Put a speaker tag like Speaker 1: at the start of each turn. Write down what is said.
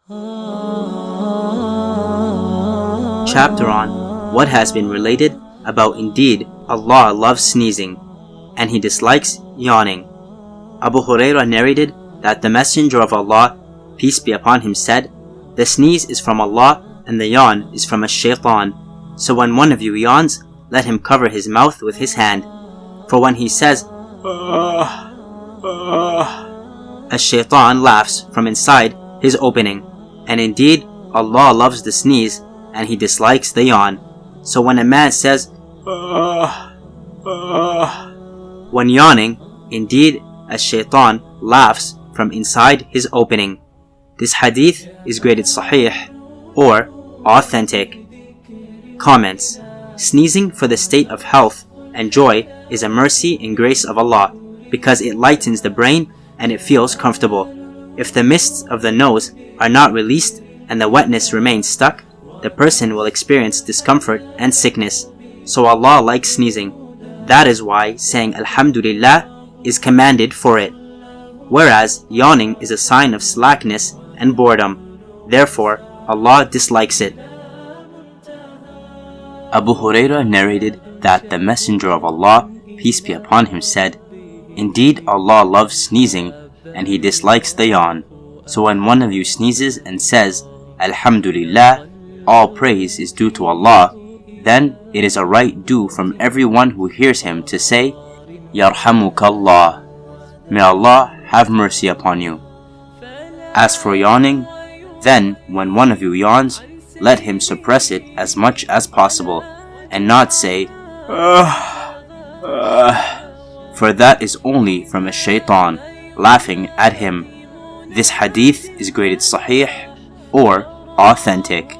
Speaker 1: Chapter on what has been related about indeed Allah loves sneezing, and He dislikes yawning. Abu Hurairah narrated that the Messenger of Allah, peace be upon him, said, "The sneeze is from Allah and the yawn is from a shaitan. So when one of you yawns, let him cover his mouth with his hand. For when he says, a shaitan laughs from inside his opening. And indeed, Allah loves the sneeze and He dislikes the yawn. So when a man says, when yawning, indeed, a shaitan laughs from inside his opening." This hadith is graded sahih or authentic. Comments. Sneezing for the state of health and joy is a mercy and grace of Allah, because it lightens the brain and it feels comfortable. If the mists of the nose are not released and the wetness remains stuck, the person will experience discomfort and sickness. So Allah likes sneezing. That is why saying Alhamdulillah is commanded for it. Whereas yawning is a sign of slackness and boredom. Therefore, Allah dislikes it. Abu Hurairah narrated that the Messenger of Allah, peace be upon him, said, "Indeed, Allah loves sneezing and He dislikes the yawn. So when one of you sneezes and says, Alhamdulillah, all praise is due to Allah, then it is a right due from everyone who hears him to say, Yarhamukallah, may Allah have mercy upon you. As for yawning, then when one of you yawns, let him suppress it as much as possible, and not say, for that is only from a shaitan laughing at him." This hadith is graded sahih or authentic.